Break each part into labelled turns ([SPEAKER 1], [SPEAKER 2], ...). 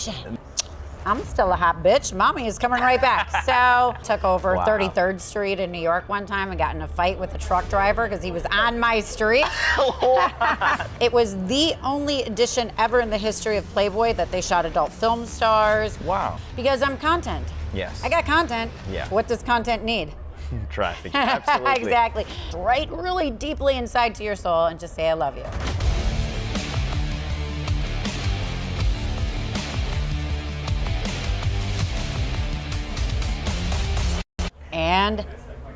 [SPEAKER 1] action. I'm still a hot bitch. Mommy is coming right back. So took over 33rd Street in New York one time and got in a fight with a truck driver because he was on my street. It was the only edition ever in the history of Playboy that they shot adult film stars.
[SPEAKER 2] Wow.
[SPEAKER 1] Because I'm content.
[SPEAKER 2] Yes.
[SPEAKER 1] I got content.
[SPEAKER 2] Yeah.
[SPEAKER 1] What does content need?
[SPEAKER 2] Traffic, absolutely.
[SPEAKER 1] Exactly. Right really deeply inside to your soul and just say, I love you. And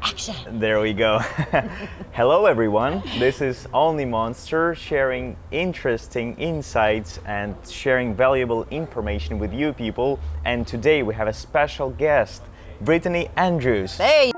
[SPEAKER 1] action.
[SPEAKER 2] There we go. Hello everyone, this is OnlyMonster sharing interesting insights and sharing valuable information with you people. And today we have a special guest, Brittany Andrews.
[SPEAKER 1] Hey!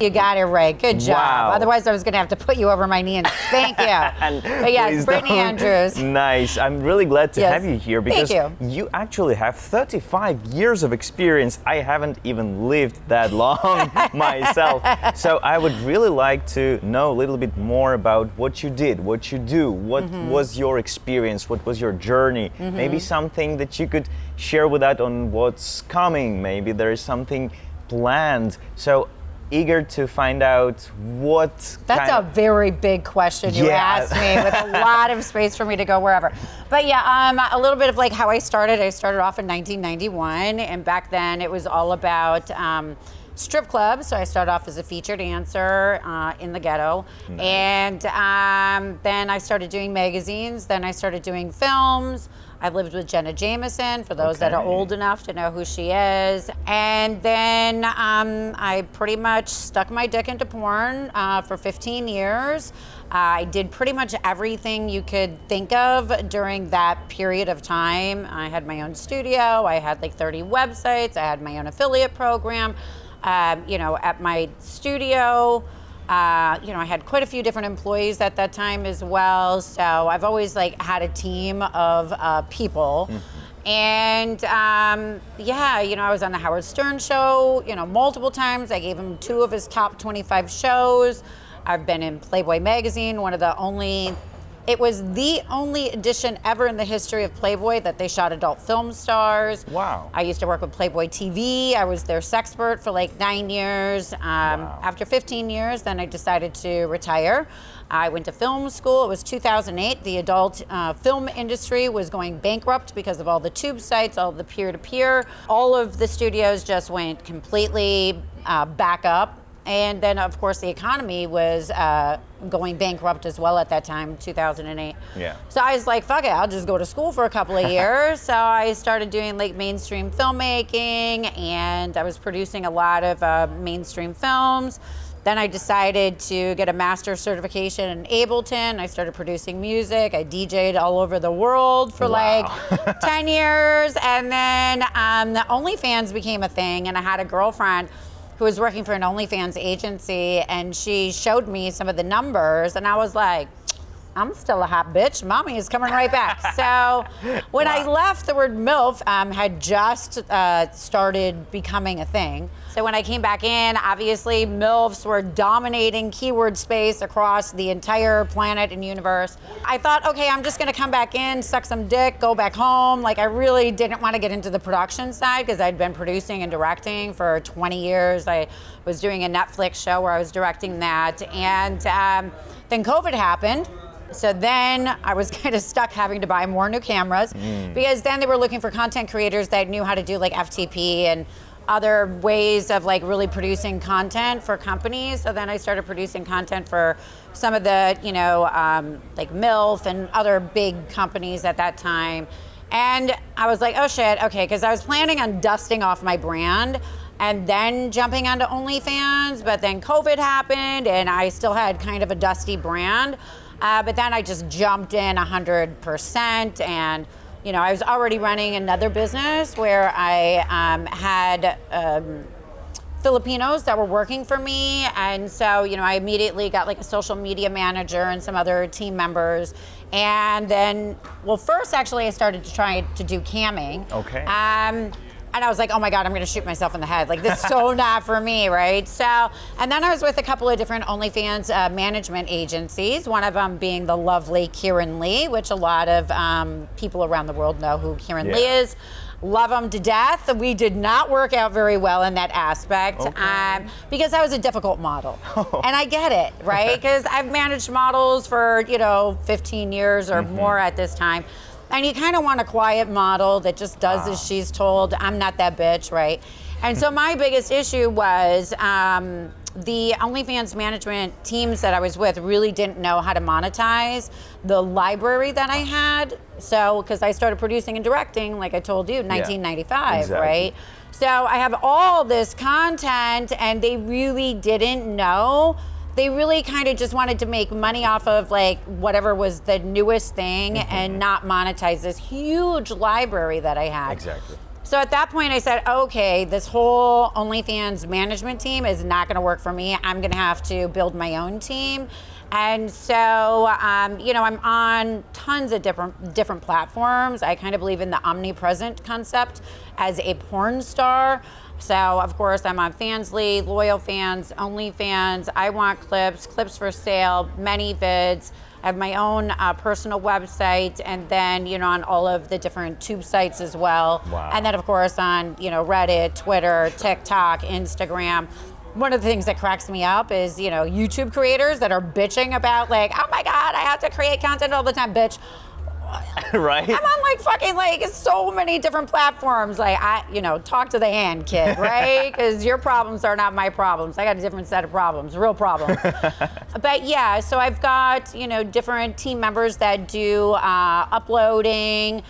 [SPEAKER 1] You got it right. Good job.
[SPEAKER 2] Wow.
[SPEAKER 1] Otherwise, I was going to have to put you over my knee and thank you. But yes, Brittany Andrews.
[SPEAKER 2] Nice. I'm really glad to have you here because
[SPEAKER 1] Thank
[SPEAKER 2] you actually have 35 years of experience. I haven't even lived that long myself. So I would really like to know a little bit more about what you did, what you do, what was your experience, what was your journey, maybe something that you could share with that on what's coming. Maybe there is something planned. So eager to find out what.
[SPEAKER 1] That's a very big question you asked me with a lot of space for me to go wherever. But yeah, a little bit of like how I started. I started off in 1991, and back then it was all about strip clubs. So I started off as a featured dancer in the ghetto. And then I started doing magazines. Then I started doing films. I lived with Jenna Jameson, for those that are old enough to know who she is. And then I pretty much stuck my dick into porn for 15 years. I did pretty much everything you could think of during that period of time. I had my own studio. I had like 30 websites. I had my own affiliate program. At my studio, I had quite a few different employees at that time as well. So I've always like had a team of people. And I was on the Howard Stern show, multiple times. I gave him 2 of his top 25 shows. I've been in Playboy magazine, it was the only edition ever in the history of Playboy that they shot adult film stars.
[SPEAKER 2] Wow.
[SPEAKER 1] I used to work with Playboy TV. I was their sexpert for like 9 years. After 15 years, then I decided to retire. I went to film school. It was 2008. The adult film industry was going bankrupt because of all the tube sites, all the peer-to-peer. All of the studios just went completely back up. And then, of course, the economy was going bankrupt as well at that time, 2008.
[SPEAKER 2] Yeah.
[SPEAKER 1] So I was like, fuck it, I'll just go to school for a couple of years. So I started doing like mainstream filmmaking, and I was producing a lot of mainstream films. Then I decided to get a master's certification in Ableton. I started producing music. I DJ'd all over the world for like 10 years. And then the OnlyFans became a thing, and I had a girlfriend who was working for an OnlyFans agency, and she showed me some of the numbers, and I was like, I'm still a hot bitch. Mommy is coming right back. So when I left, the word MILF had just started becoming a thing. So when I came back in, obviously MILFs were dominating keyword space across the entire planet and universe. I thought, okay, I'm just gonna come back in, suck some dick, go back home. Like I really didn't want to get into the production side because I'd been producing and directing for 20 years. I was doing a Netflix show where I was directing that. And then COVID happened. So then I was kind of stuck having to buy more new cameras because then they were looking for content creators that knew how to do like FTP and other ways of like really producing content for companies. So then I started producing content for some of the, like MILF and other big companies at that time. And I was like, oh shit, okay, because I was planning on dusting off my brand and then jumping onto OnlyFans, but then COVID happened and I still had kind of a dusty brand. But then I just jumped in 100%, and I was already running another business where I had Filipinos that were working for me, and so I immediately got like a social media manager and some other team members, and then first actually I started to try to do camming.
[SPEAKER 2] Okay.
[SPEAKER 1] And I was like, oh my God, I'm going to shoot myself in the head. Like, this is so not for me, right? So, and then I was with a couple of different OnlyFans management agencies, one of them being the lovely Kieran Lee, which a lot of people around the world know who Kieran Lee is. Love him to death. We did not work out very well in that aspect because I was a difficult model. And I get it, right? Because I've managed models for, 15 years or more at this time. And you kind of want a quiet model that just does as she's told. I'm not that bitch, right? And so my biggest issue was the OnlyFans management teams that I was with really didn't know how to monetize the library that I had. So, because I started producing and directing, like I told you, 1995,
[SPEAKER 2] exactly.
[SPEAKER 1] right? So I have all this content and they really didn't know. They really kind of just wanted to make money off of like whatever was the newest thing and not monetize this huge library that I had.
[SPEAKER 2] Exactly.
[SPEAKER 1] So at that point I said, okay, this whole OnlyFans management team is not gonna work for me. I'm gonna have to build my own team. And so, I'm on tons of different platforms. I kind of believe in the omnipresent concept as a porn star. So, of course, I'm on Fansly, Loyal Fans, OnlyFans, I Want Clips, Clips for Sale, Many Vids. I have my own personal website, and then, on all of the different tube sites as well.
[SPEAKER 2] Wow.
[SPEAKER 1] And then, of course, on, Reddit, Twitter, TikTok, Instagram. One of the things that cracks me up is, YouTube creators that are bitching about like, oh my God, I have to create content all the time, bitch.
[SPEAKER 2] Right?
[SPEAKER 1] I'm on fucking so many different platforms. Like, talk to the hand, kid, right? Because your problems are not my problems. I got a different set of problems, real problems. But yeah, so I've got, different team members that do uploading,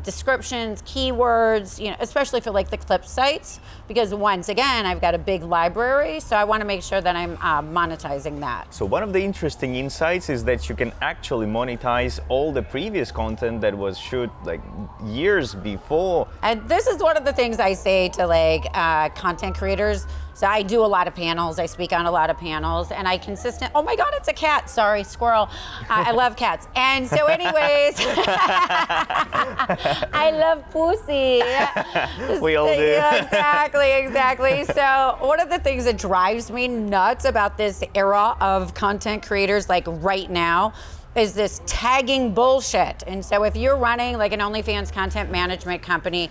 [SPEAKER 1] descriptions, keywords, especially for like the clip sites, because once again, I've got a big library, so I want to make sure that I'm monetizing that.
[SPEAKER 2] So one of the interesting insights is that you can actually monetize all the previous content that was shot like years before.
[SPEAKER 1] And this is one of the things I say to content creators. So I do a lot of panels. I speak on a lot of panels, and oh my God, it's a cat. Sorry, squirrel. I love cats. And so anyways, I love pussy.
[SPEAKER 2] We all do.
[SPEAKER 1] Yeah, exactly. So one of the things that drives me nuts about this era of content creators, like right now, is this tagging bullshit. And so if you're running like an OnlyFans content management company,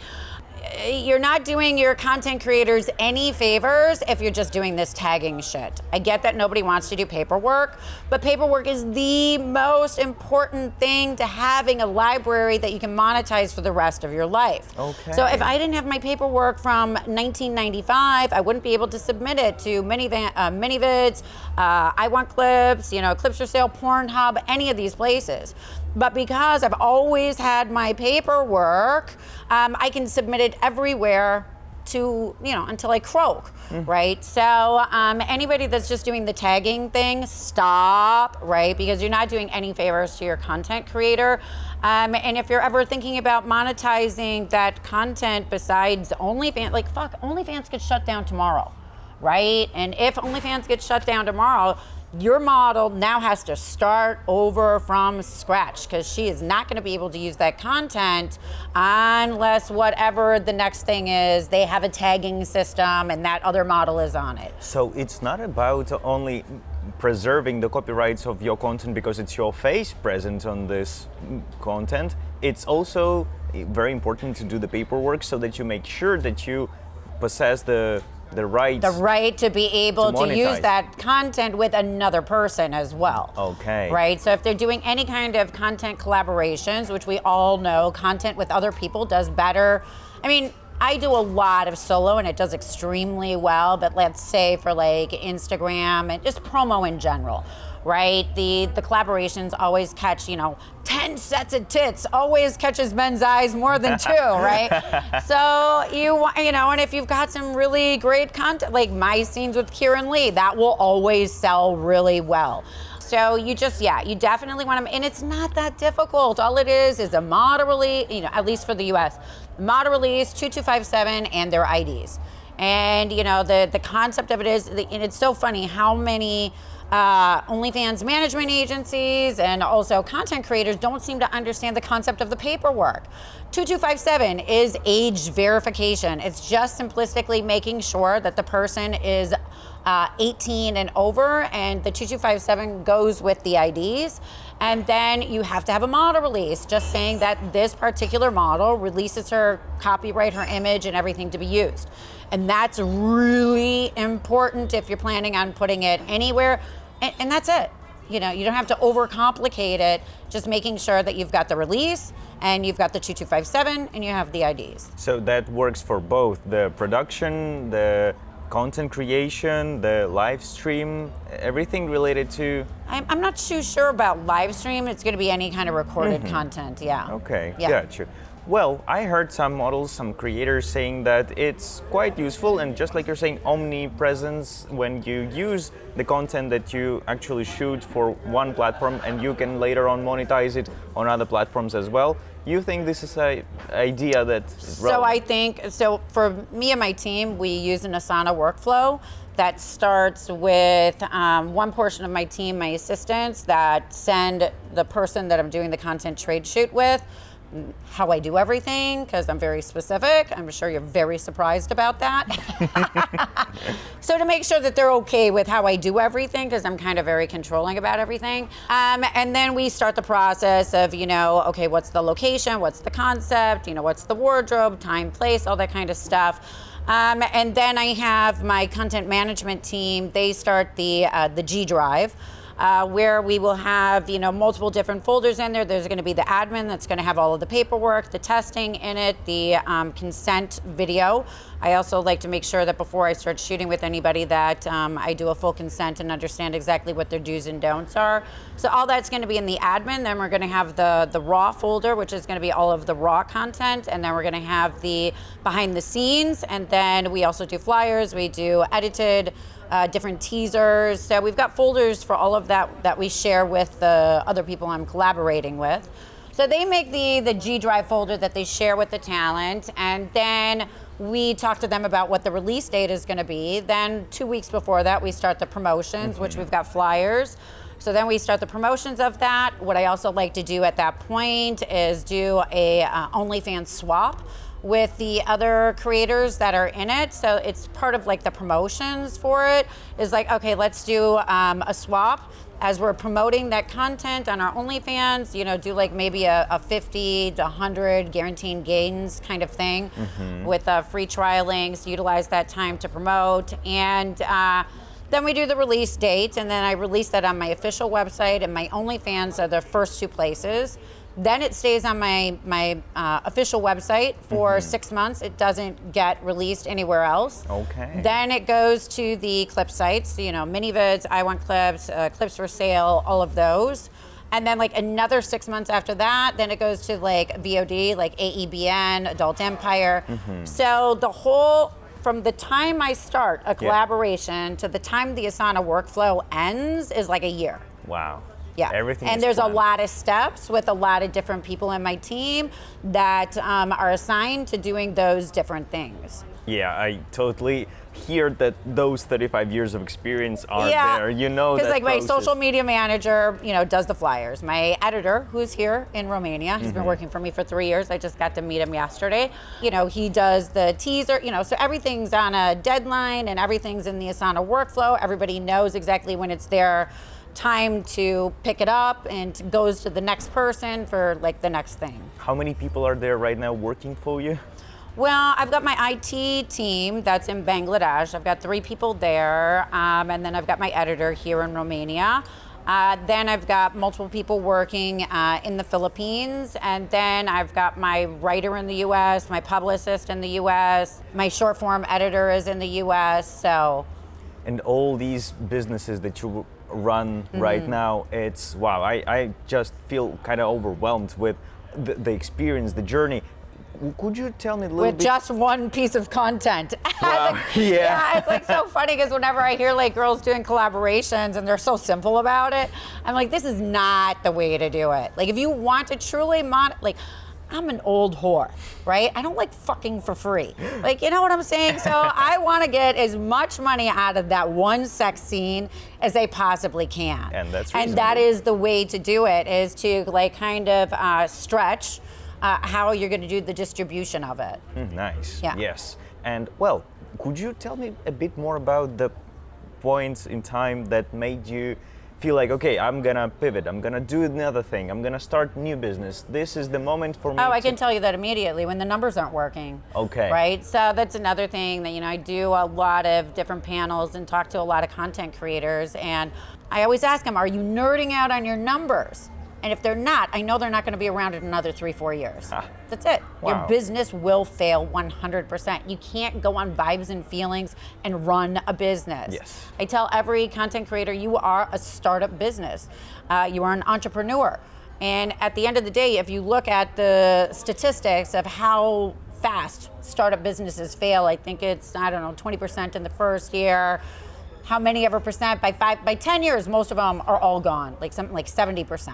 [SPEAKER 1] you're not doing your content creators any favors if you're just doing this tagging shit. I get that nobody wants to do paperwork, but paperwork is the most important thing to having a library that you can monetize for the rest of your life.
[SPEAKER 2] Okay.
[SPEAKER 1] So if I didn't have my paperwork from 1995, I wouldn't be able to submit it to ManyVids, I Want Clips, Clips for Sale, Pornhub, any of these places. But because I've always had my paperwork, I can submit it everywhere to, until I croak, right? So anybody that's just doing the tagging thing, stop, right? Because you're not doing any favors to your content creator. And if you're ever thinking about monetizing that content besides OnlyFans, OnlyFans gets shut down tomorrow, right? And if OnlyFans gets shut down tomorrow, your model now has to start over from scratch because she is not going to be able to use that content unless whatever the next thing is, they have a tagging system and that other model is on it.
[SPEAKER 2] So it's not about only preserving the copyrights of your content because it's your face present on this content. It's also very important to do the paperwork so that you make sure that you possess the right
[SPEAKER 1] to be able to use that content with another person as well.
[SPEAKER 2] Okay.
[SPEAKER 1] Right? So if they're doing any kind of content collaborations, which we all know content with other people does better. I mean, I do a lot of solo and it does extremely well, but let's say for like Instagram and just promo in general, right? The collaborations always catch, 10 sets of tits always catches men's eyes more than 2, right? So and if you've got some really great content, like my scenes with Kieran Lee, that will always sell really well. So you definitely want to, and it's not that difficult. All it is a model release, at least for the US, model release, 2257 and their IDs. And the concept of it is, and it's so funny how many OnlyFans management agencies and also content creators don't seem to understand the concept of the paperwork. 2257 is age verification. It's just simplistically making sure that the person is 18 and over, and the 2257 goes with the IDs. And then you have to have a model release, just saying that this particular model releases her copyright, her image, and everything to be used. And that's really important if you're planning on putting it anywhere. And that's it. You know, you don't have to overcomplicate it, just making sure that you've got the release and you've got the 2257 and you have the IDs.
[SPEAKER 2] So that works for both the production, the content creation, the live stream, everything related to...
[SPEAKER 1] I'm not too sure about live stream. It's going to be any kind of recorded content, yeah.
[SPEAKER 2] Okay,
[SPEAKER 1] yeah.
[SPEAKER 2] Gotcha. Well, I heard some models, some creators saying that it's quite useful, and just like you're saying, omnipresence, when you use the content that you actually shoot for one platform and you can later on monetize it on other platforms as well. You think this is an idea that is relevant?
[SPEAKER 1] So for me and my team, we use an Asana workflow that starts with one portion of my team, my assistants, that send the person that I'm doing the content trade shoot with how I do everything, because I'm very specific. I'm sure you're very surprised about that. So to make sure that they're okay with how I do everything, because I'm kind of very controlling about everything. And then we start the process of, okay, what's the location, what's the concept, what's the wardrobe, time, place, all that kind of stuff. And then I have my content management team. They start the G Drive. Where we will have, multiple different folders in there. There's going to be the admin that's going to have all of the paperwork, the testing in it, the consent video. I also like to make sure that before I start shooting with anybody that I do a full consent and understand exactly what their do's and don'ts are. So all that's going to be in the admin. Then we're going to have the raw folder, which is going to be all of the raw content. And then we're going to have the behind the scenes. And then we also do flyers. We do edited different teasers. So we've got folders for all of that we share with the other people I'm collaborating with. So they make the G Drive folder that they share with the talent, and then we talk to them about what the release date is going to be. Then 2 weeks before that, we start the promotions, which we've got flyers. So then we start the promotions of that. What I also like to do at that point is do a OnlyFans swap with the other creators that are in it. So it's part of like the promotions for it is like, okay, let's do a swap as we're promoting that content on our OnlyFans, do like maybe a 50 to 100 guaranteed gains kind of thing with free trialing, so utilize that time to promote. And then we do the release date, and then I release that on my official website, and my OnlyFans are the first two places. Then it stays on my official website for 6 months. It doesn't get released anywhere else.
[SPEAKER 2] Okay.
[SPEAKER 1] Then it goes to the clip sites, ManyVids, I Want Clips, Clips for Sale, all of those. And then like another 6 months after that, then it goes to like VOD, like AEBN, Adult Empire. So the whole, from the time I start a collaboration to the time the Asana workflow ends is like a year.
[SPEAKER 2] Wow.
[SPEAKER 1] Yeah,
[SPEAKER 2] everything.
[SPEAKER 1] And there's a lot of steps with a lot of different people in my team that are assigned to doing those different things.
[SPEAKER 2] Yeah, I totally hear that those 35 years of experience are there.
[SPEAKER 1] Because like my social media manager, does the flyers. My editor, who's here in Romania, he's been working for me for 3 years. I just got to meet him yesterday. He does the teaser. So everything's on a deadline and everything's in the Asana workflow. Everybody knows exactly when it's their time to pick it up, and goes to the next person for like the next thing.
[SPEAKER 2] How many people are there right now working for you?
[SPEAKER 1] Well, I've got my IT team that's in Bangladesh. I've got 3 people there, and then I've got my editor here in Romania. Then I've got multiple people working in the Philippines, and then I've got my writer in the U.S., my publicist in the U.S., my short form editor is in the U.S. So,
[SPEAKER 2] and all these businesses that you run right now, it's wow. I just feel kind of overwhelmed with the experience, the journey. Could you tell me a little bit?
[SPEAKER 1] With just one piece of content.
[SPEAKER 2] Wow.
[SPEAKER 1] Yeah, it's like so funny because whenever I hear like girls doing collaborations and they're so simple about it, I'm like, this is not the way to do it. Like if you want to truly I'm an old whore, right? I don't like fucking for free. Like, you know what I'm saying? So I want to get as much money out of that one sex scene as I possibly can.
[SPEAKER 2] And that's
[SPEAKER 1] And
[SPEAKER 2] reasonable.
[SPEAKER 1] that is the way to do it, is to like kind of stretch how you're going to do the distribution of it.
[SPEAKER 2] Nice.
[SPEAKER 1] Yeah.
[SPEAKER 2] Yes. And well, could you tell me a bit more about the points in time that made you feel like, okay, I'm gonna pivot, I'm gonna do another thing, I'm gonna start new business. This is the moment for me.
[SPEAKER 1] Oh, I can tell you that immediately when the numbers aren't working.
[SPEAKER 2] Okay.
[SPEAKER 1] Right? So that's another thing that, I do a lot of different panels and talk to a lot of content creators. And I always ask them, are you nerding out on your numbers? And if they're not, I know they're not going to be around in another 3-4 years. That's it.
[SPEAKER 2] Wow.
[SPEAKER 1] Your business will fail 100%. You can't go on vibes and feelings and run a business.
[SPEAKER 2] Yes.
[SPEAKER 1] I tell every content creator, you are a startup business. You are an entrepreneur. And at the end of the day, if you look at the statistics of how fast startup businesses fail, I think it's, 20% in the first year. How many ever percent by 10 years, most of them are all gone, like something like 70%.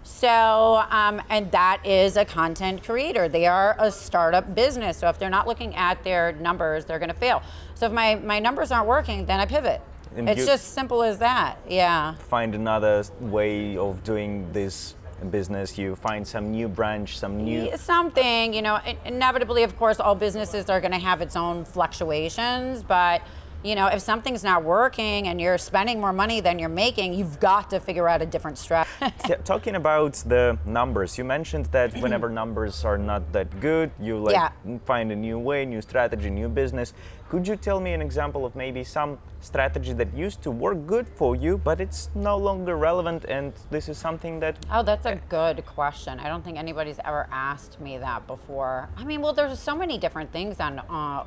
[SPEAKER 1] So, and that is a content creator. They are a startup business. So if they're not looking at their numbers, they're gonna fail. So if my numbers aren't working, then I pivot.
[SPEAKER 2] And
[SPEAKER 1] It's
[SPEAKER 2] you
[SPEAKER 1] just simple as that, yeah.
[SPEAKER 2] find another way of doing this business, you find some new branch, some new...
[SPEAKER 1] Something, inevitably, of course, all businesses are gonna have its own fluctuations, but if something's not working and you're spending more money than you're making, you've got to figure out a different strategy.
[SPEAKER 2] Talking about the numbers, you mentioned that whenever numbers are not that good, you find a new way, new strategy, new business. Could you tell me an example of maybe some strategy that used to work good for you, but it's no longer relevant, and this is something that...
[SPEAKER 1] Oh, that's a good question. I don't think anybody's ever asked me that before. I mean, well, there's so many different things on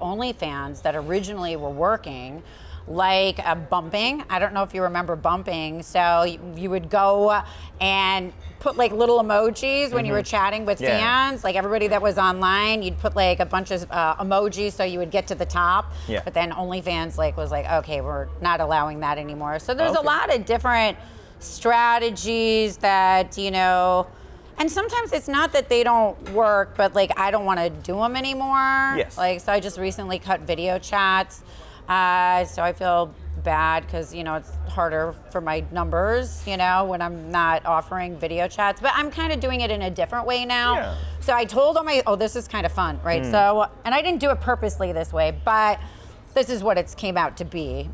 [SPEAKER 1] OnlyFans that originally were working, like bumping. I don't know if you remember bumping. So you would go and put like little emojis when you were chatting with fans, like everybody that was online, you'd put like a bunch of emojis so you would get to the top.
[SPEAKER 2] Yeah.
[SPEAKER 1] But then OnlyFans was like, okay, we're not allowing that anymore. So there's a lot of different strategies that, and sometimes it's not that they don't work, but like I don't want to do them anymore.
[SPEAKER 2] Yes.
[SPEAKER 1] Like, so I just recently cut video chats. So I feel bad because, it's harder for my numbers, when I'm not offering video chats. But I'm kind of doing it in a different way now.
[SPEAKER 2] Yeah.
[SPEAKER 1] So I told them, this is kind of fun, right? So, and I didn't do it purposely this way, but this is what it came out to be.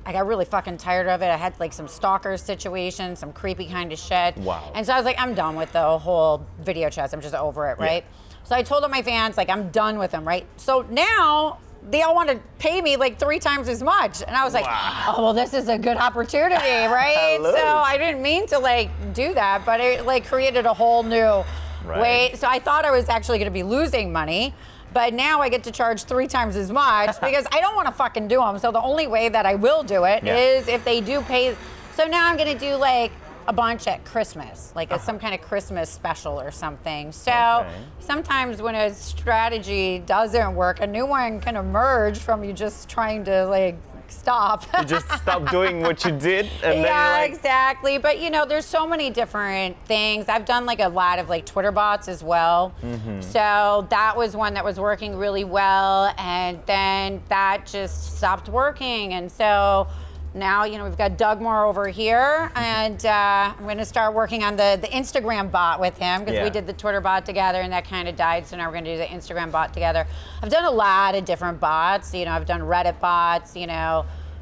[SPEAKER 1] I got really fucking tired of it. I had like some stalker situations, some creepy kind of shit.
[SPEAKER 2] Wow.
[SPEAKER 1] And so I was like, I'm done with the whole video chats. I'm just over it, right? So I told all my fans, like, I'm done with them, right? So now they all want to pay me like 3 times as much. And I was like, oh, well, this is a good opportunity, right?
[SPEAKER 2] Hello.
[SPEAKER 1] So I didn't mean to like do that, but it like created a whole new way. So I thought I was actually going to be losing money. But now I get to charge 3 times as much because I don't want to fucking do them. So the only way that I will do it is if they do pay. So now I'm going to do like a bunch at Christmas, like some kind of Christmas special or something. So sometimes when a strategy doesn't work, a new one can emerge from you just trying to like stop.
[SPEAKER 2] You just stop doing what you did, and then you're like...
[SPEAKER 1] exactly. But there's so many different things. I've done like a lot of like Twitter bots as well. So that was one that was working really well, and then that just stopped working. And so now, we've got Doug Moore over here, and I'm going to start working on the Instagram bot with him because we did the Twitter bot together, and that kind of died. So now we're going to do the Instagram bot together. I've done a lot of different bots. I've done Reddit bots.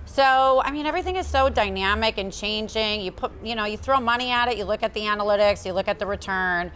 [SPEAKER 1] So I mean, everything is so dynamic and changing. You put, you throw money at it. You look at the analytics. You look at the return.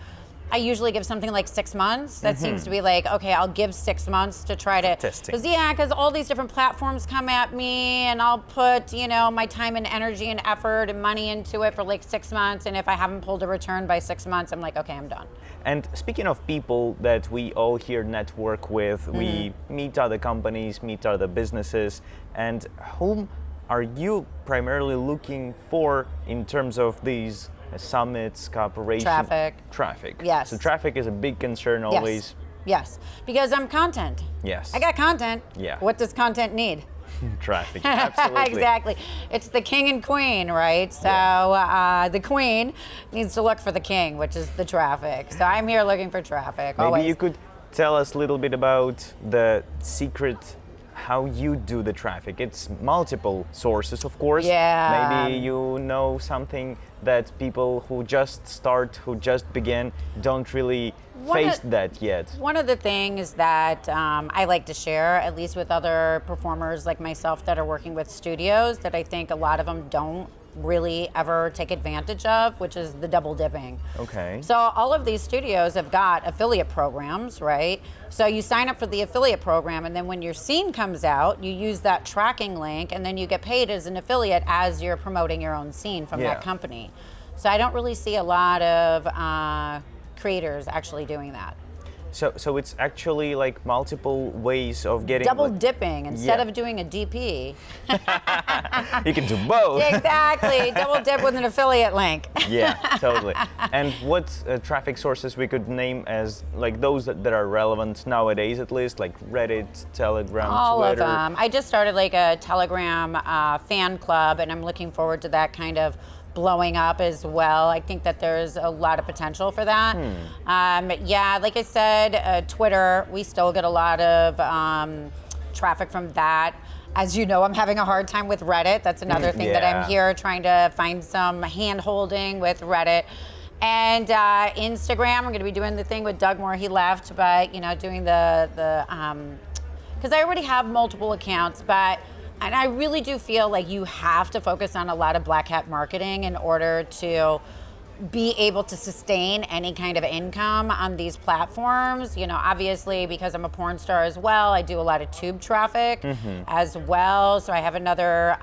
[SPEAKER 1] I usually give something like 6 months. That seems to be like, okay, I'll give 6 months to try to
[SPEAKER 2] testing.
[SPEAKER 1] Because all these different platforms come at me, and I'll put, my time and energy and effort and money into it for like 6 months. And if I haven't pulled a return by 6 months, I'm like, okay, I'm done.
[SPEAKER 2] And speaking of people that we all here network with, we meet other companies, meet other businesses, and whom are you primarily looking for in terms of these summits, cooperation? Traffic.
[SPEAKER 1] Yes.
[SPEAKER 2] So traffic is a big concern always.
[SPEAKER 1] Yes, because I'm content.
[SPEAKER 2] Yes.
[SPEAKER 1] I got content.
[SPEAKER 2] Yeah.
[SPEAKER 1] What does content need?
[SPEAKER 2] Traffic, absolutely.
[SPEAKER 1] Exactly. It's the king and queen, right? So the queen needs to look for the king, which is the traffic. So I'm here looking for traffic.
[SPEAKER 2] Maybe
[SPEAKER 1] always.
[SPEAKER 2] you could tell us a little bit about the secret, how you do the traffic. It's multiple sources, of course.
[SPEAKER 1] Yeah.
[SPEAKER 2] Maybe you know something that people who just start, who just begin, don't really face that yet.
[SPEAKER 1] One of the things that I like to share, at least with other performers like myself that are working with studios, that I think a lot of them don't really ever take advantage of, which is the double dipping.
[SPEAKER 2] Okay.
[SPEAKER 1] So all of these studios have got affiliate programs, right? So you sign up for the affiliate program, and then when your scene comes out, you use that tracking link, and then you get paid as an affiliate as you're promoting your own scene from that company. So I don't really see a lot of creators actually doing that.
[SPEAKER 2] So it's actually like multiple ways of getting
[SPEAKER 1] Double dipping instead of doing a DP.
[SPEAKER 2] You can do both.
[SPEAKER 1] Exactly, double dip with an affiliate link.
[SPEAKER 2] Yeah, totally. And what traffic sources we could name as like those that are relevant nowadays, at least, like Reddit, Telegram,
[SPEAKER 1] All
[SPEAKER 2] Twitter?
[SPEAKER 1] of them. I just started like a Telegram fan club, and I'm looking forward to that kind of blowing up as well. I think that there's a lot of potential for that. Yeah, like I said, Twitter, we still get a lot of traffic from that. As you know, I'm having a hard time with Reddit. That's another thing that I'm here trying to find some hand holding with Reddit. And Instagram, I'm gonna be doing the thing with Doug Moore. He left, but doing the because I already have multiple accounts, and I really do feel like you have to focus on a lot of black hat marketing in order to be able to sustain any kind of income on these platforms. Obviously, because I'm a porn star as well, I do a lot of tube traffic as well. So I have another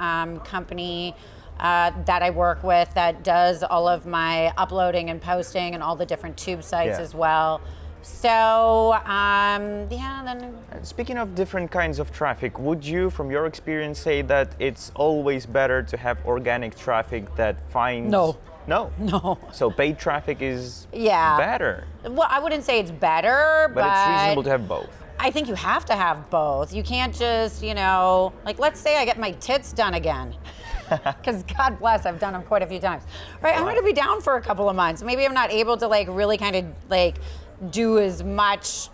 [SPEAKER 1] company that I work with that does all of my uploading and posting and all the different tube sites as well. So, then...
[SPEAKER 2] Speaking of different kinds of traffic, would you, from your experience, say that it's always better to have organic traffic that finds...
[SPEAKER 1] No.
[SPEAKER 2] No?
[SPEAKER 1] No.
[SPEAKER 2] So paid traffic is better?
[SPEAKER 1] Well, I wouldn't say it's better, but...
[SPEAKER 2] it's reasonable to have both.
[SPEAKER 1] I think you have to have both. You can't just, like let's say I get my tits done again. Because God bless, I've done them quite a few times. Right, I'm gonna be down for a couple of months. Maybe I'm not able to really kind of do as much,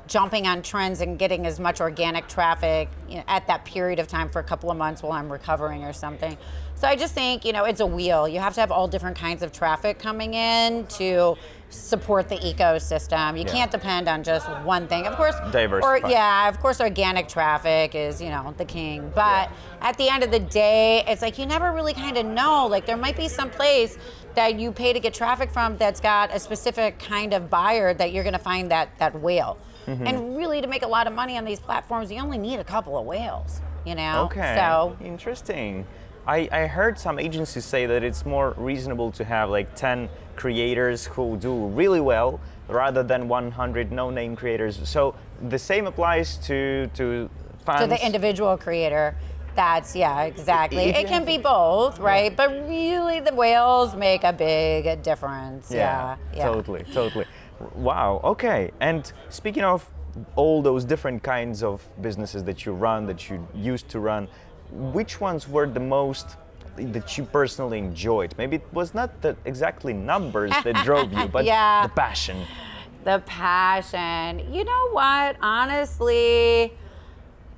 [SPEAKER 1] jumping on trends and getting as much organic traffic at that period of time for a couple of months while I'm recovering or something. So I just think, it's a wheel. You have to have all different kinds of traffic coming in to support the ecosystem. You can't depend on just one thing. Of course,
[SPEAKER 2] diversify.
[SPEAKER 1] Of course, organic traffic is, the king. But at the end of the day, it's like you never really kind of know. Like there might be some place that you pay to get traffic from that's got a specific kind of buyer that you're going to find that whale. And really, to make a lot of money on these platforms, you only need a couple of whales,
[SPEAKER 2] Okay,
[SPEAKER 1] so
[SPEAKER 2] interesting. I heard some agencies say that it's more reasonable to have 10 creators who do really well rather than 100 no-name creators. So the same applies to fans?
[SPEAKER 1] To the individual creator. That's, exactly. It can be both, right? But really, the whales make a big difference. Yeah.
[SPEAKER 2] Totally. Wow, okay. And speaking of all those different kinds of businesses that you run, that you used to run, which ones were the most that you personally enjoyed? Maybe it was not exactly numbers that drove you, but the passion.
[SPEAKER 1] The passion. You know what? Honestly,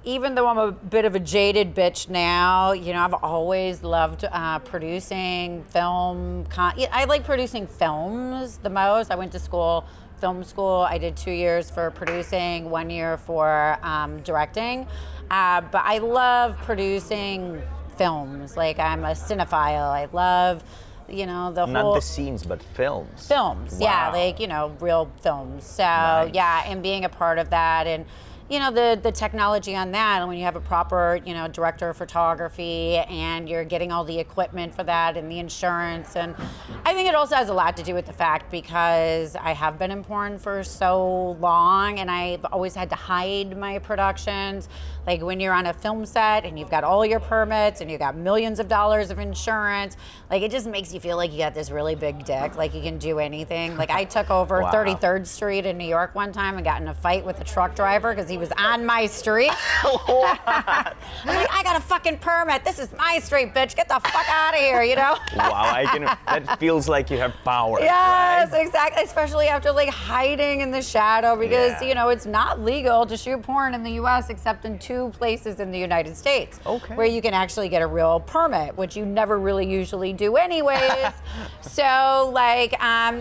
[SPEAKER 1] even though I'm a bit of a jaded bitch now, I've always loved producing film. I like producing films the most. I went to film school. I did 2 years for producing, 1 year for directing. But I love producing films. I'm a cinephile. I love,
[SPEAKER 2] Not the scenes, but films.
[SPEAKER 1] Films,
[SPEAKER 2] wow.
[SPEAKER 1] Real films. So,
[SPEAKER 2] Nice.
[SPEAKER 1] and being a part of that and the technology on that, and when you have a proper, director of photography and you're getting all the equipment for that and the insurance. And I think it also has a lot to do with the fact because I have been in porn for so long and I've always had to hide my productions. Like when you're on a film set and you've got all your permits and you've got millions of dollars of insurance, it just makes you feel like you got this really big dick, like you can do anything. Like I took over
[SPEAKER 2] Wow.
[SPEAKER 1] 33rd Street in New York one time and got in a fight with a truck driver because he was on my street. I was like, I got a fucking permit. This is my street, bitch. Get the fuck out of here, you know?
[SPEAKER 2] Wow, that feels like you have power,
[SPEAKER 1] yes,
[SPEAKER 2] right?
[SPEAKER 1] exactly. Especially after like hiding in the shadow because,
[SPEAKER 2] Yeah.
[SPEAKER 1] you know, it's not legal to shoot porn in the US except in 2 places in the United States where you can actually get a real permit, which you never really usually do anyways. So like,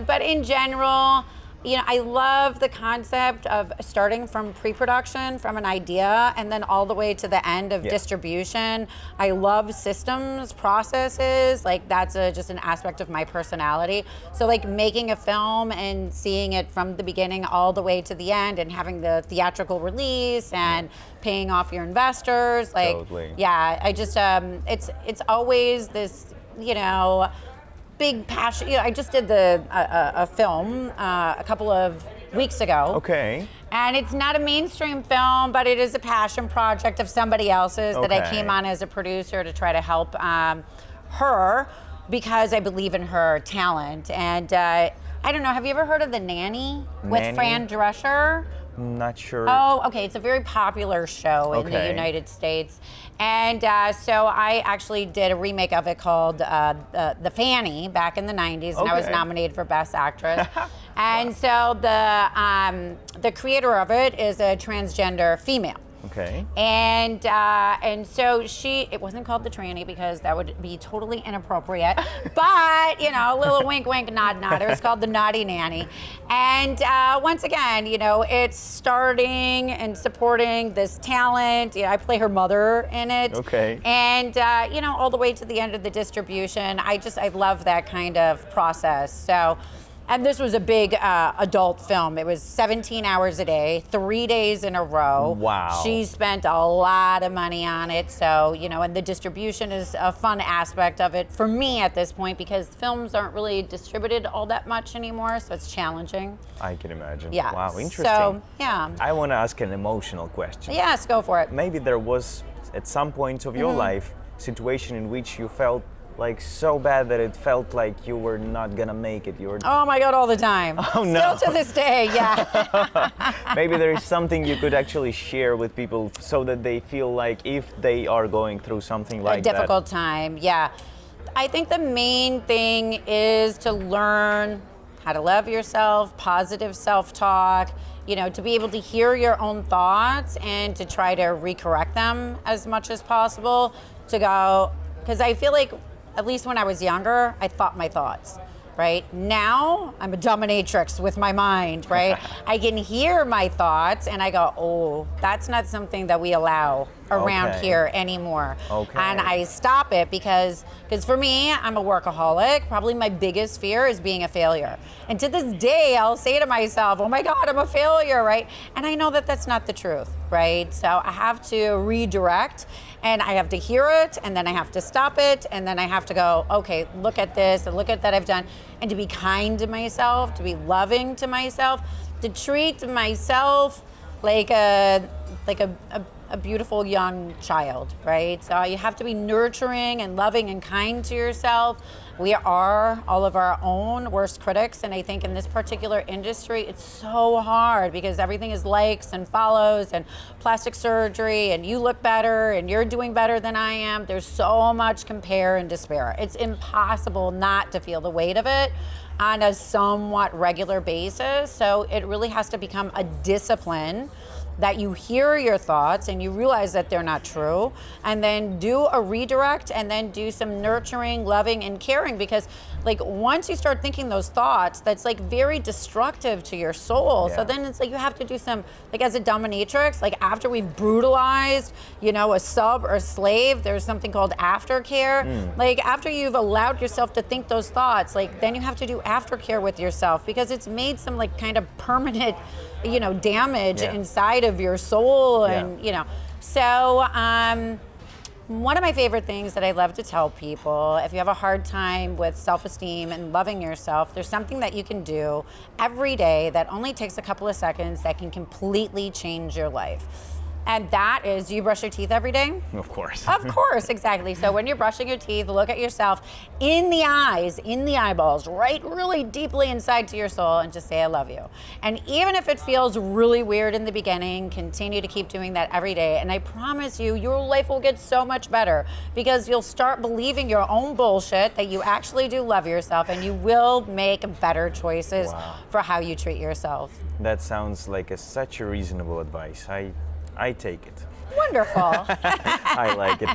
[SPEAKER 1] but in general, you know, I love the concept of starting from pre-production, from an idea, and then all the way to the end of distribution. I love systems, processes, like that's just an aspect of my personality. So like making a film and seeing it from the beginning all the way to the end and having the theatrical release and paying off your investors. Like, yeah, I just, it's always this, you know, big passion. You know, I just did a film a couple of weeks ago.
[SPEAKER 2] Okay.
[SPEAKER 1] And it's not a mainstream film, but it is a passion project of somebody else's that I came on as a producer to try to help her because I believe in her talent. And I don't know, have you ever heard of The Nanny with Fran Drescher?
[SPEAKER 2] Not sure.
[SPEAKER 1] Oh, okay. It's a very popular show in the United States. And so I actually did a remake of it called The Fanny back in the 90s, and I was nominated for Best Actress. And so the creator of it is a transgender female.
[SPEAKER 2] Okay.
[SPEAKER 1] And so it wasn't called The Tranny because that would be totally inappropriate. But, you know, a little wink, wink, nod, nod. It was called The Naughty Nanny. And once again, you know, it's starting and supporting this talent. You know, I play her mother in it.
[SPEAKER 2] Okay.
[SPEAKER 1] And, you know, all the way to the end of the distribution. I love that kind of process. So. And this was a big adult film. It was 17 hours a day, 3 days in a row.
[SPEAKER 2] Wow.
[SPEAKER 1] She spent a lot of money on it. So, you know, and the distribution is a fun aspect of it for me at this point because films aren't really distributed all that much anymore. So it's challenging.
[SPEAKER 2] I can imagine.
[SPEAKER 1] Yeah.
[SPEAKER 2] Wow, interesting.
[SPEAKER 1] So, yeah.
[SPEAKER 2] I want to ask an emotional question.
[SPEAKER 1] Yes, go for it.
[SPEAKER 2] Maybe there was, at some point of your life, situation in which you felt like so bad that it felt like you were not gonna make it.
[SPEAKER 1] Oh my God, all the time.
[SPEAKER 2] Oh no.
[SPEAKER 1] Still to this day, yeah.
[SPEAKER 2] Maybe there is something you could actually share with people so that they feel like if they are going through something like that.
[SPEAKER 1] A difficult time, yeah. I think the main thing is to learn how to love yourself, positive self-talk, you know, to be able to hear your own thoughts and to try to recorrect them as much as possible, to go, because I feel like at least when I was younger, I thought my thoughts, right? Now, I'm a dominatrix with my mind, right? I can hear my thoughts and I go, oh, that's not something that we allow around here anymore. And I stop it because for me, I'm a workaholic. Probably my biggest fear is being a failure. And to this day, I'll say to myself, oh my God, I'm a failure, right? And I know that that's not the truth, right? So I have to redirect and I have to hear it and then I have to stop it and then I have to go, okay, look at this and look at that I've done, and to be kind to myself, to be loving to myself, to treat myself like a beautiful young child, right? So you have to be nurturing and loving and kind to yourself. We are all of our own worst critics, and I think in this particular industry, it's so hard because everything is likes and follows and plastic surgery, and you look better and you're doing better than I am. There's so much compare and despair. It's impossible not to feel the weight of it on a somewhat regular basis. So it really has to become a discipline that you hear your thoughts and you realize that they're not true, and then do a redirect and then do some nurturing, loving, and caring, because like once you start thinking those thoughts, that's like very destructive to your soul. So then it's like you have to do some, like as a dominatrix, like after we've brutalized, you know, a sub or a slave, there's something called aftercare. Like after you've allowed yourself to think those thoughts, like then you have to do aftercare with yourself because it's made some like kind of permanent, you know, damage inside of your soul. And you know, so one of my favorite things that I love to tell people, if you have a hard time with self-esteem and loving yourself, there's something that you can do every day that only takes a couple of seconds that can completely change your life. And that is, do you brush your teeth every day?
[SPEAKER 2] Of course.
[SPEAKER 1] Of course, exactly. So when you're brushing your teeth, look at yourself in the eyes, in the eyeballs, right really deeply inside to your soul, and just say, I love you. And even if it feels really weird in the beginning, continue to keep doing that every day. And I promise you, your life will get so much better because you'll start believing your own bullshit that you actually do love yourself, and you will make better choices for how you treat yourself.
[SPEAKER 2] That sounds like such a reasonable advice. I take it.
[SPEAKER 1] Wonderful.
[SPEAKER 2] I like it.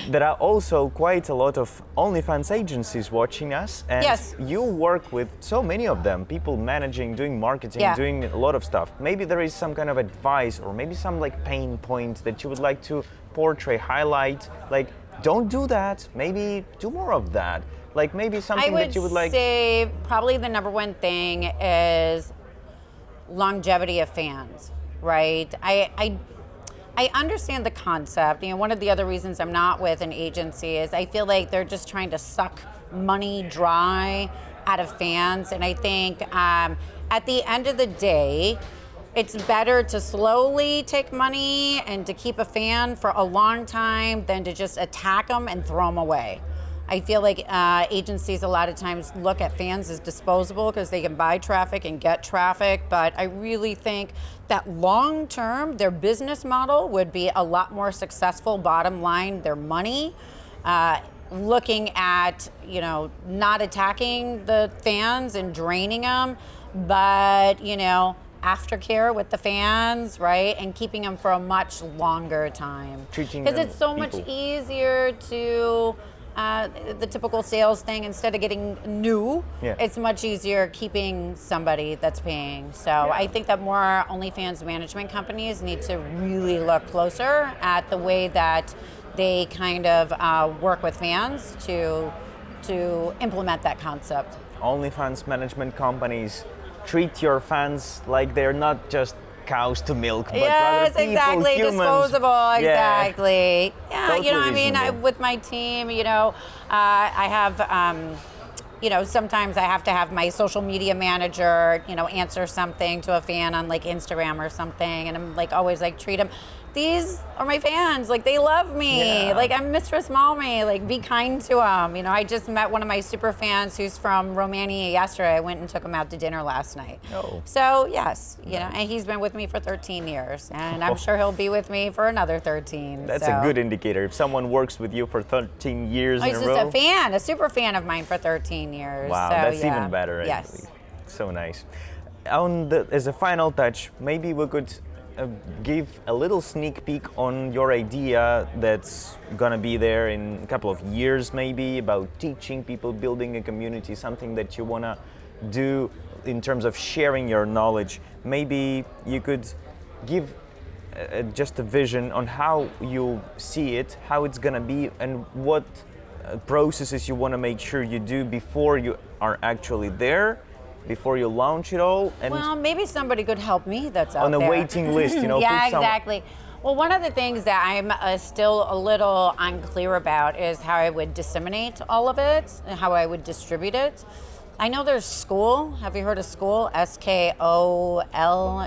[SPEAKER 2] There are also quite a lot of OnlyFans agencies watching us, and
[SPEAKER 1] yes.
[SPEAKER 2] you work with so many of them, people managing, doing marketing, doing a lot of stuff. Maybe there is some kind of advice or maybe some like pain points that you would like to portray, highlight, like don't do that, maybe do more of that. Like maybe something that you would like.
[SPEAKER 1] I would say probably the number one thing is longevity of fans, right? I understand the concept. You know, one of the other reasons I'm not with an agency is I feel like they're just trying to suck money dry out of fans. And I think at the end of the day, it's better to slowly take money and to keep a fan for a long time than to just attack them and throw them away. I feel like agencies a lot of times look at fans as disposable because they can buy traffic and get traffic, but I really think that long term, their business model would be a lot more successful, bottom line, their money, looking at, you know, not attacking the fans and draining them, but, you know, aftercare with the fans, right? And keeping them for a much longer time. Because it's so much easier to the typical sales thing, instead of getting new, it's much easier keeping somebody that's paying. So I think that more OnlyFans management companies need to really look closer at the way that they kind of work with fans to implement that concept.
[SPEAKER 2] OnlyFans management companies treat your fans like they're not just cows to milk, but rather people,
[SPEAKER 1] exactly,
[SPEAKER 2] humans.
[SPEAKER 1] Disposable, exactly. Yeah,
[SPEAKER 2] Totally
[SPEAKER 1] you know, I mean,
[SPEAKER 2] reasonable.
[SPEAKER 1] with my team, you know, I have, you know, sometimes I have to have my social media manager, you know, answer something to a fan on like Instagram or something, and I'm like always like treat them. These are my fans, like they love me, like I'm Mistress Mommy, like be kind to them. You know, I just met one of my super fans who's from Romania yesterday. I went and took him out to dinner last night. So yes, you know, and he's been with me for 13 years, and I'm sure he'll be with me for another 13.
[SPEAKER 2] That's a good indicator. If someone works with you for 13 years in a row.
[SPEAKER 1] He's just a fan, a super fan of mine for 13 years.
[SPEAKER 2] Wow,
[SPEAKER 1] so,
[SPEAKER 2] that's even better, actually.
[SPEAKER 1] Yes.
[SPEAKER 2] So nice. As a final touch, maybe we could give a little sneak peek on your idea that's gonna be there in a couple of years, maybe, about teaching people, building a community, something that you wanna do in terms of sharing your knowledge. Maybe you could give just a vision on how you see it, how it's gonna be, and what processes you wanna make sure you do before you are actually there, before you launch it all. And
[SPEAKER 1] well, maybe somebody could help me that's out
[SPEAKER 2] on a
[SPEAKER 1] there.
[SPEAKER 2] waiting list, you know.
[SPEAKER 1] Yeah, exactly. Well, one of the things that I'm still a little unclear about is how I would disseminate all of it and how I would distribute it. I know there's School. Have you heard of School? SKOL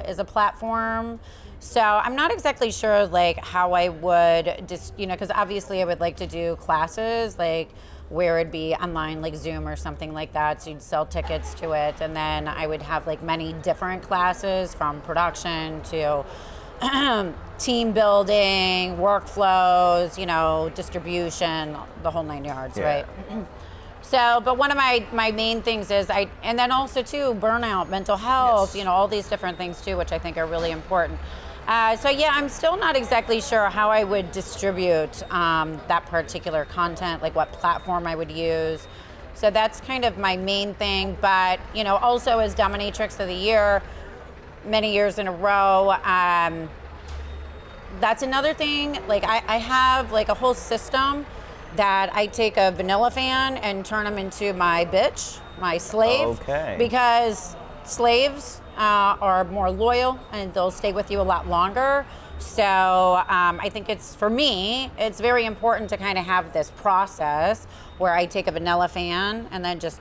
[SPEAKER 1] is a platform. So I'm not exactly sure like how I would just, you know, because obviously I would like to do classes like where it'd be online, like Zoom or something like that. So you'd sell tickets to it, and then I would have like many different classes, from production to team building, workflows, you know, distribution, the whole 9 yards, right? So, but one of my main things is and then also too, burnout, mental health, you know, all these different things too, which I think are really important. So yeah, I'm still not exactly sure how I would distribute that particular content, like what platform I would use. So that's kind of my main thing. But, you know, also as Dominatrix of the Year, many years in a row, that's another thing. Like I have like a whole system that I take a vanilla fan and turn them into my bitch, my slave.
[SPEAKER 2] Okay.
[SPEAKER 1] Because slaves are more loyal and they'll stay with you a lot longer. So I think for me, it's very important to kind of have this process where I take a vanilla fan and then just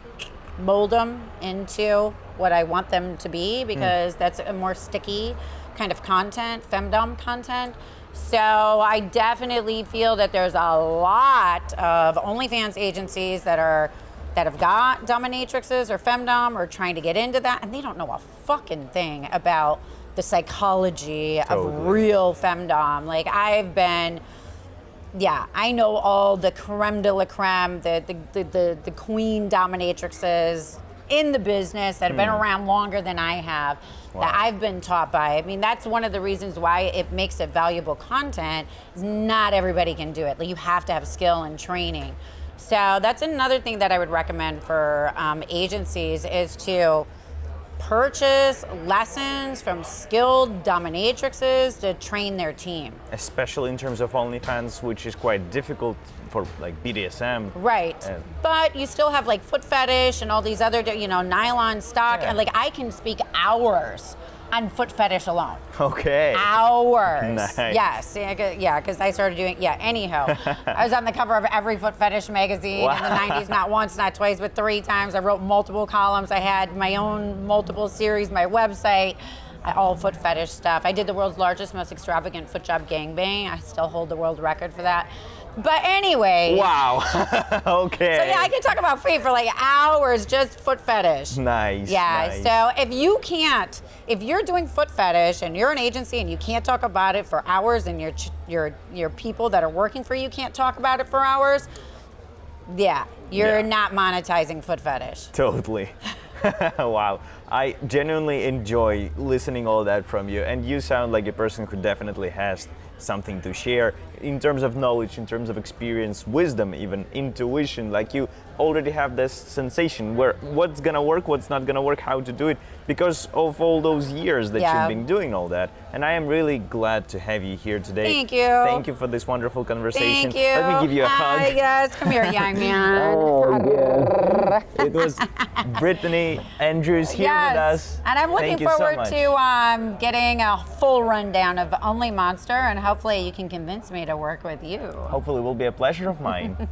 [SPEAKER 1] mold them into what I want them to be, because that's a more sticky kind of content, femdom content. So I definitely feel that there's a lot of OnlyFans agencies that have got dominatrixes or femdom or trying to get into that, and they don't know a fucking thing about the psychology of real femdom. Like I know all the creme de la creme, the queen dominatrixes in the business that have been around longer than I have, that I've been taught by. I mean, that's one of the reasons why it makes it valuable content, is not everybody can do it. Like, you have to have skill and training. So that's another thing that I would recommend for agencies, is to purchase lessons from skilled dominatrixes to train their team.
[SPEAKER 2] Especially in terms of OnlyFans, which is quite difficult for like BDSM.
[SPEAKER 1] Right. But you still have like foot fetish and all these other, nylon stock.
[SPEAKER 2] Yeah.
[SPEAKER 1] And like, I can speak hours on foot fetish alone.
[SPEAKER 2] Okay.
[SPEAKER 1] Hours.
[SPEAKER 2] Nice.
[SPEAKER 1] Yes. Yeah, because I started doing, anyhow. I was on the cover of every foot fetish magazine in the 90s, not once, not twice, but 3 times. I wrote multiple columns. I had my own multiple series, my website, all foot fetish stuff. I did the world's largest, most extravagant foot job gangbang. I still hold the world record for that. But anyway.
[SPEAKER 2] Wow. Okay.
[SPEAKER 1] So yeah, I can talk about feet for like hours, just foot fetish.
[SPEAKER 2] Nice.
[SPEAKER 1] Yeah.
[SPEAKER 2] Nice.
[SPEAKER 1] So if you're doing foot fetish and you're an agency and you can't talk about it for hours, and your people that are working for you can't talk about it for hours, you're not monetizing foot fetish.
[SPEAKER 2] Totally. Wow. I genuinely enjoy listening all that from you, and you sound like a person who definitely has something to share in terms of knowledge, in terms of experience, wisdom, even intuition. Like, you already have this sensation where what's gonna work, what's not gonna work, how to do it, because of all those years that you've been doing all that. And I am really glad to have you here today.
[SPEAKER 1] Thank you.
[SPEAKER 2] Thank you for this wonderful conversation.
[SPEAKER 1] Thank you.
[SPEAKER 2] Let me give you a hug.
[SPEAKER 1] Hi, yes. Come here, young man.
[SPEAKER 2] Oh, yeah. It was Brittany Andrews here with us.
[SPEAKER 1] And I'm looking
[SPEAKER 2] Thank you so
[SPEAKER 1] forward
[SPEAKER 2] much.
[SPEAKER 1] to getting a full rundown of OnlyMonster, and hopefully you can convince me to work with you.
[SPEAKER 2] Hopefully it will be a pleasure of mine.